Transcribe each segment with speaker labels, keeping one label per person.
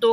Speaker 1: 2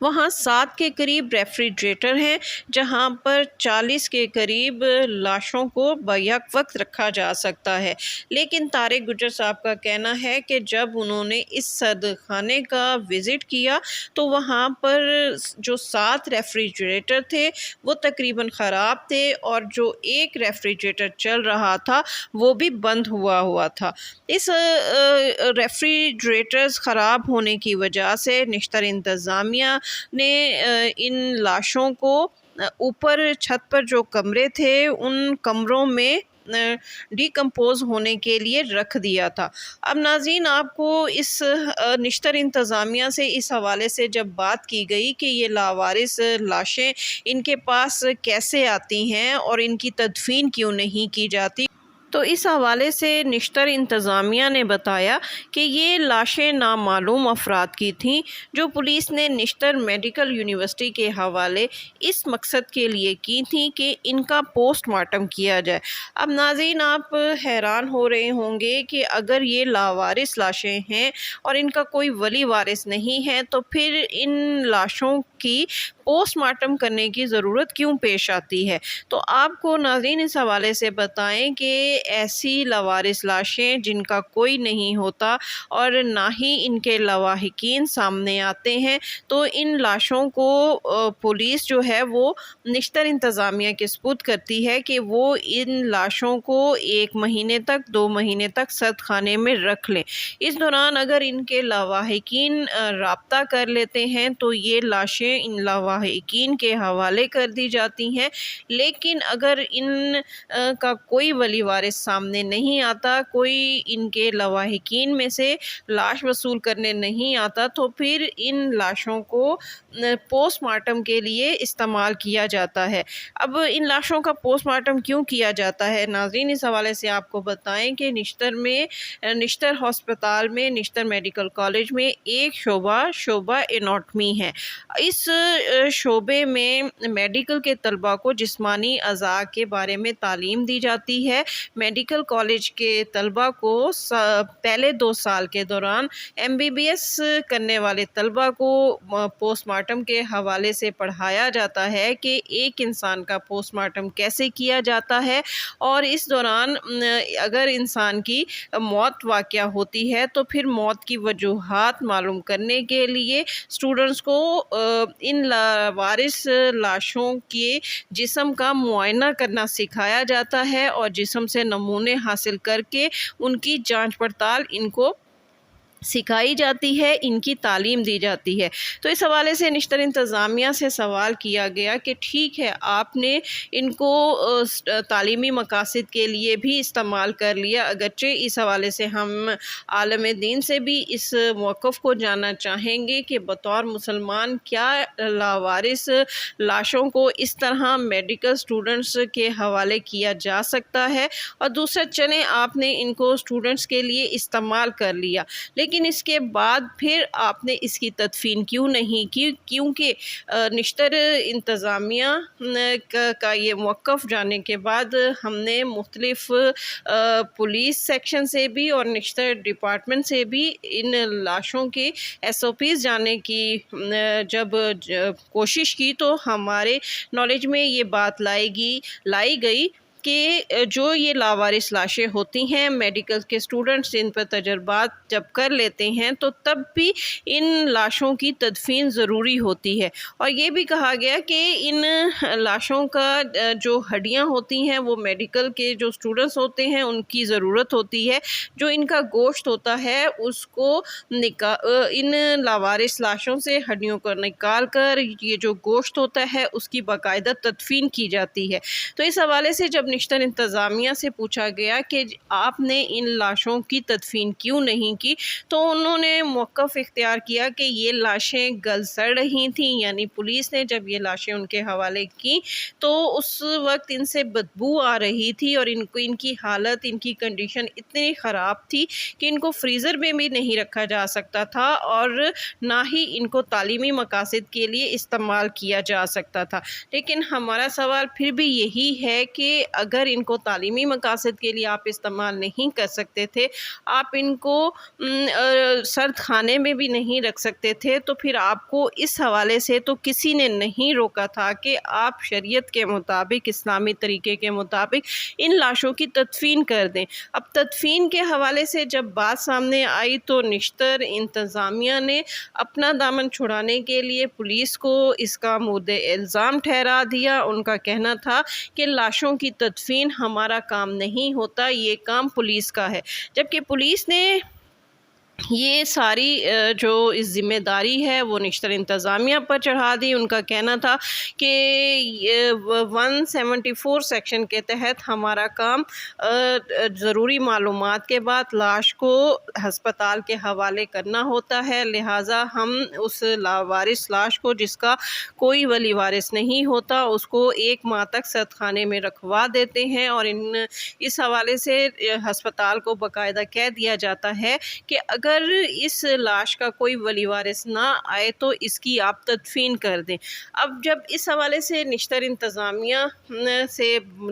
Speaker 1: وہاں 7 کے قریب ریفریجریٹر ہیں جہاں پر 40 کے قریب لاشوں کو بیک وقت رکھا جا سکتا ہے، لیکن طارق گجر صاحب کا کہنا ہے کہ جب انہوں نے اس سرد خانے کا وزٹ کیا تو وہاں پر جو 7 ریفریجریٹر تھے وہ تقریباً خراب تھے اور جو ایک ریفریجریٹر چل رہا تھا وہ بھی بند ہوا تھا۔ اس ریفریجریٹرز خراب ہونے کی وجہ سے نشتر انتظامیہ نے ان لاشوں کو اوپر چھت پر جو کمرے تھے ان کمروں میں ڈیکمپوز ہونے کے لیے رکھ دیا تھا۔ اب ناظرین، آپ کو اس نشتر انتظامیہ سے اس حوالے سے جب بات کی گئی کہ یہ لاوارث لاشیں ان کے پاس کیسے آتی ہیں اور ان کی تدفین کیوں نہیں کی جاتی، تو اس حوالے سے نشتر انتظامیہ نے بتایا کہ یہ لاشیں نامعلوم افراد کی تھیں جو پولیس نے نشتر میڈیکل یونیورسٹی کے حوالے اس مقصد کے لیے کی تھیں کہ ان کا پوسٹ مارٹم کیا جائے۔ اب ناظرین، آپ حیران ہو رہے ہوں گے کہ اگر یہ لاوارث لاشیں ہیں اور ان کا کوئی ولی وارث نہیں ہے تو پھر ان لاشوں کی پوسٹ مارٹم کرنے کی ضرورت کیوں پیش آتی ہے۔ تو آپ کو ناظرین اس حوالے سے بتائیں کہ ایسی لاوارث لاشیں جن کا کوئی نہیں ہوتا اور نہ ہی ان کے لواحقین سامنے آتے ہیں، تو ان لاشوں کو پولیس جو ہے وہ نشتر انتظامیہ کے سپرد کرتی ہے کہ وہ ان لاشوں کو 1 مہینے تک 2 مہینے تک سرد خانے میں رکھ لیں۔ اس دوران اگر ان کے لواحقین رابطہ کر لیتے ہیں تو یہ لاشیں ان لواحقین کے حوالے کر دی جاتی ہیں، لیکن اگر ان کا کوئی ولی وارث سامنے نہیں آتا، کوئی ان کے لواحقین میں سے لاش وصول کرنے نہیں آتا، تو پھر ان لاشوں کو پوسٹ مارٹم کے لیے استعمال کیا جاتا ہے۔ اب ان لاشوں کا پوسٹ مارٹم کیوں کیا جاتا ہے ناظرین، اس حوالے سے آپ کو بتائیں کہ نشتر ہسپتال میں، نشتر میڈیکل کالج میں ایک شعبہ اناٹمی ہے۔ اس شعبے میں میڈیکل کے طلباء کو جسمانی اعضاء کے بارے میں تعلیم دی جاتی ہے۔ میڈیکل کالج کے طلباء کو پہلے 2 سال کے دوران MBBS کرنے والے طلباء کو پوسٹ مارٹم کے حوالے سے پڑھایا جاتا ہے کہ ایک انسان کا پوسٹ مارٹم کیسے کیا جاتا ہے، اور اس دوران اگر انسان کی موت واقع ہوتی ہے تو پھر موت کی وجوہات معلوم کرنے کے لیے اسٹوڈنٹس کو ان لاوارث لاشوں کے جسم کا معائنہ کرنا سکھایا جاتا ہے اور جسم سے نمونے حاصل کر کے ان کی جانچ پڑتال ان کو سکھائی جاتی ہے، ان کی تعلیم دی جاتی ہے۔ تو اس حوالے سے نشتر انتظامیہ سے سوال کیا گیا کہ ٹھیک ہے، آپ نے ان کو تعلیمی مقاصد کے لیے بھی استعمال کر لیا، اگرچہ اس حوالے سے ہم عالم دین سے بھی اس موقف کو جاننا چاہیں گے کہ بطور مسلمان کیا لاوارث لاشوں کو اس طرح میڈیکل اسٹوڈنٹس کے حوالے کیا جا سکتا ہے، اور دوسرا چلیں آپ نے ان کو اسٹوڈنٹس کے لیے استعمال کر لیا، لیکن اس کے بعد پھر آپ نے اس کی تدفین کیوں نہیں کی؟ کیونکہ نشتر انتظامیہ کا یہ موقف جاننے کے بعد ہم نے مختلف پولیس سیکشن سے بھی اور نشتر ڈپارٹمنٹ سے بھی ان لاشوں کے SOPs جاننے کی جب کوشش کی تو ہمارے نالج میں یہ بات لائی گئی کہ جو یہ لاوارث لاشیں ہوتی ہیں، میڈیکل کے اسٹوڈنٹس ان پر تجربات جب کر لیتے ہیں تو تب بھی ان لاشوں کی تدفین ضروری ہوتی ہے، اور یہ بھی کہا گیا کہ ان لاشوں کا جو ہڈیاں ہوتی ہیں وہ میڈیکل کے جو اسٹوڈنٹس ہوتے ہیں ان کی ضرورت ہوتی ہے، جو ان کا گوشت ہوتا ہے اس کو ان لاوارث لاشوں سے ہڈیوں کو نکال کر یہ جو گوشت ہوتا ہے اس کی باقاعدہ تدفین کی جاتی ہے۔ تو اس حوالے سے جب نشتر انتظامیہ سے پوچھا گیا کہ آپ نے ان لاشوں کی تدفین کیوں نہیں کی، تو انہوں نے موقف اختیار کیا کہ یہ لاشیں گل سڑ رہی تھیں، یعنی پولیس نے جب یہ لاشیں ان کے حوالے کی تو اس وقت ان سے بدبو آ رہی تھی اور ان کی حالت، ان کی کنڈیشن اتنی خراب تھی کہ ان کو فریزر میں بھی نہیں رکھا جا سکتا تھا اور نہ ہی ان کو تعلیمی مقاصد کے لیے استعمال کیا جا سکتا تھا۔ لیکن ہمارا سوال پھر بھی یہی ہے کہ اگر ان کو تعلیمی مقاصد کے لیے آپ استعمال نہیں کر سکتے تھے، آپ ان کو سرد خانے میں بھی نہیں رکھ سکتے تھے، تو پھر آپ کو اس حوالے سے تو کسی نے نہیں روکا تھا کہ آپ شریعت کے مطابق، اسلامی طریقے کے مطابق ان لاشوں کی تدفین کر دیں۔ اب تدفین کے حوالے سے جب بات سامنے آئی تو نشتر انتظامیہ نے اپنا دامن چھڑانے کے لیے پولیس کو اس کا مورد الزام ٹھہرا دیا۔ ان کا کہنا تھا کہ لاشوں کی تدفین ہمارا کام نہیں ہوتا، یہ کام پولیس کا ہے، جبکہ پولیس نے یہ ساری جو اس ذمہ داری ہے وہ نشتر انتظامیہ پر چڑھا دی۔ ان کا کہنا تھا کہ 174 سیکشن کے تحت ہمارا کام ضروری معلومات کے بعد لاش کو ہسپتال کے حوالے کرنا ہوتا ہے، لہٰذا ہم اس لاوارث لاش کو، جس کا کوئی ولی وارث نہیں ہوتا، اس کو 1 ماہ تک سرد خانے میں رکھوا دیتے ہیں، اور اس حوالے سے ہسپتال کو باقاعدہ کہہ دیا جاتا ہے کہ اگر اس لاش کا کوئی ولی وارث نہ آئے تو اس کی آپ تدفین کر دیں۔ اب جب اس حوالے سے نشتر انتظامیہ سے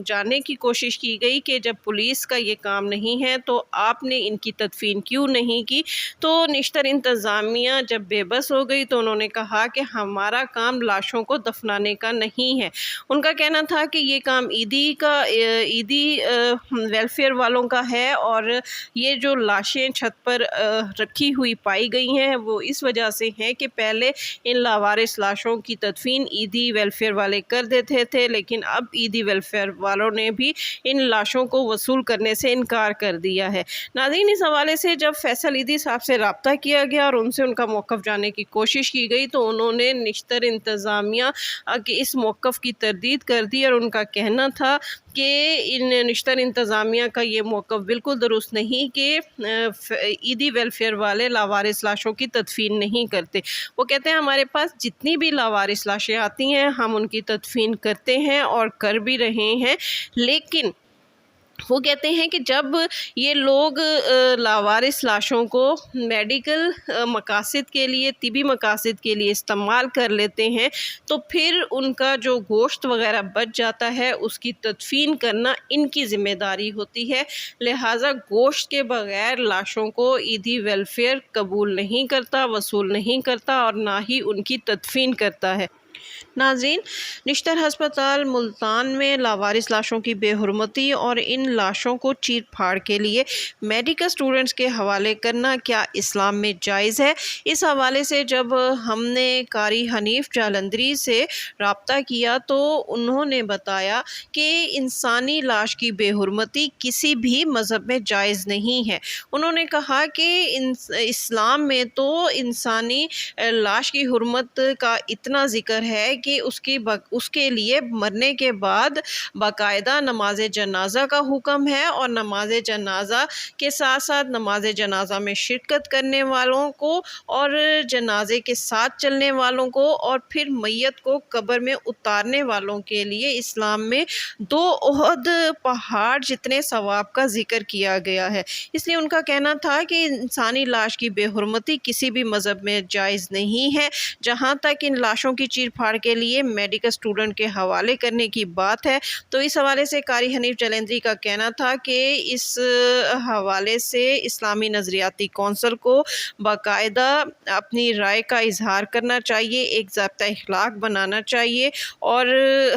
Speaker 1: جاننے کی کوشش کی گئی کہ جب پولیس کا یہ کام نہیں ہے تو آپ نے ان کی تدفین کیوں نہیں کی، تو نشتر انتظامیہ جب بے بس ہو گئی تو انہوں نے کہا کہ ہمارا کام لاشوں کو دفنانے کا نہیں ہے۔ ان کا کہنا تھا کہ یہ کام عیدی ویلفیئر والوں کا ہے، اور یہ جو لاشیں چھت پر رکھی ہوئی پائی گئی ہیں وہ اس وجہ سے ہیں کہ پہلے ان لاوارث لاشوں کی تدفین عیدی ویلفیئر والے کر دیتے تھے، لیکن اب عیدی ویلفیئر والوں نے بھی ان لاشوں کو وصول کرنے سے انکار کر دیا ہے۔ ناظرین، اس حوالے سے جب فیصل عیدی صاحب سے رابطہ کیا گیا اور ان سے ان کا موقف جاننے کی کوشش کی گئی تو انہوں نے نشتر انتظامیہ کے اس موقف کی تردید کر دی، اور ان کا کہنا تھا کہ نشتر انتظامیہ کا یہ موقف بالکل درست نہیں کہ عیدی ویلفیئر والے لاوارث لاشوں کی تدفین نہیں کرتے۔ وہ کہتے ہیں ہمارے پاس جتنی بھی لاوارث لاشیں آتی ہیں ہم ان کی تدفین کرتے ہیں اور کر بھی رہے ہیں، لیکن وہ کہتے ہیں کہ جب یہ لوگ لاوارث لاشوں کو میڈیکل مقاصد کے لیے، طبی مقاصد کے لیے استعمال کر لیتے ہیں تو پھر ان کا جو گوشت وغیرہ بچ جاتا ہے اس کی تدفین کرنا ان کی ذمہ داری ہوتی ہے، لہٰذا گوشت کے بغیر لاشوں کو عیدی ویلفیئر قبول نہیں کرتا، وصول نہیں کرتا، اور نہ ہی ان کی تدفین کرتا ہے۔ ناظرین، نشتر ہسپتال ملتان میں لاوارث لاشوں کی بے حرمتی اور ان لاشوں کو چیر پھاڑ کے لیے میڈیکل سٹوڈنٹس کے حوالے کرنا کیا اسلام میں جائز ہے؟ اس حوالے سے جب ہم نے قاری حنیف جالندری سے رابطہ کیا تو انہوں نے بتایا کہ انسانی لاش کی بے حرمتی کسی بھی مذہب میں جائز نہیں ہے۔ انہوں نے کہا کہ اسلام میں تو انسانی لاش کی حرمت کا اتنا ذکر ہے کہ اس کے لیے مرنے کے بعد باقاعدہ نماز جنازہ کا حکم ہے، اور نماز جنازہ کے ساتھ ساتھ نماز جنازہ میں شرکت کرنے والوں کو اور جنازے کے ساتھ چلنے والوں کو اور پھر میت کو قبر میں اتارنے والوں کے لیے اسلام میں 2 احد پہاڑ جتنے ثواب کا ذکر کیا گیا ہے۔ اس لیے ان کا کہنا تھا کہ انسانی لاش کی بے حرمتی کسی بھی مذہب میں جائز نہیں ہے۔ جہاں تک ان لاشوں کی چیر پھاڑ کے لیے میڈیکل سٹوڈنٹ کے حوالے کرنے کی بات ہے تو اس حوالے سے قاری حنیف جالندری کا کہنا تھا کہ اس حوالے سے اسلامی نظریاتی کونسل کو باقاعدہ اپنی رائے کا اظہار کرنا چاہیے، ایک ضابطہ اخلاق بنانا چاہیے، اور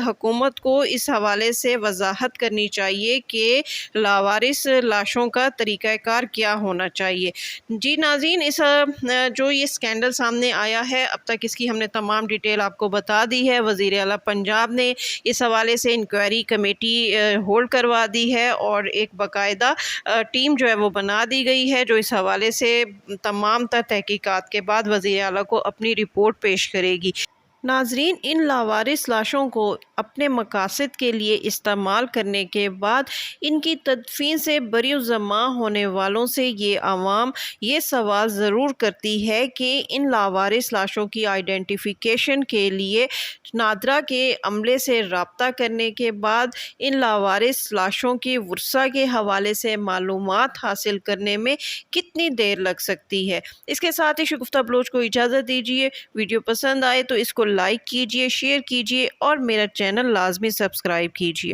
Speaker 1: حکومت کو اس حوالے سے وضاحت کرنی چاہیے کہ لاوارث لاشوں کا طریقہ کار کیا ہونا چاہیے۔ جی ناظرین، جو یہ اسکینڈل سامنے آیا ہے اب تک اس کی ہم نے تمام ڈیٹیل آپ کو بتا دی ہے۔ وزیر اعلیٰ پنجاب نے اس حوالے سے انکوائری کمیٹی ہولڈ کروا دی ہے، اور ایک باقاعدہ ٹیم جو ہے وہ بنا دی گئی ہے جو اس حوالے سے تمام تر تحقیقات کے بعد وزیر اعلیٰ کو اپنی رپورٹ پیش کرے گی۔ ناظرین، ان لاوارث لاشوں کو اپنے مقاصد کے لیے استعمال کرنے کے بعد ان کی تدفین سے بری الذمہ ہونے والوں سے یہ عوام یہ سوال ضرور کرتی ہے کہ ان لاوارث لاشوں کی آئیڈینٹیفیکیشن کے لیے نادرا کے عملے سے رابطہ کرنے کے بعد ان لاوارث لاشوں کی ورثہ کے حوالے سے معلومات حاصل کرنے میں کتنی دیر لگ سکتی ہے۔ اس کے ساتھ ہی شگفتہ بلوچ کو اجازت دیجیے۔ ویڈیو پسند آئے تو اس کو لائک کیجیے، شیئر کیجیے اور میرا چینل لازمی سبسکرائب کیجیے۔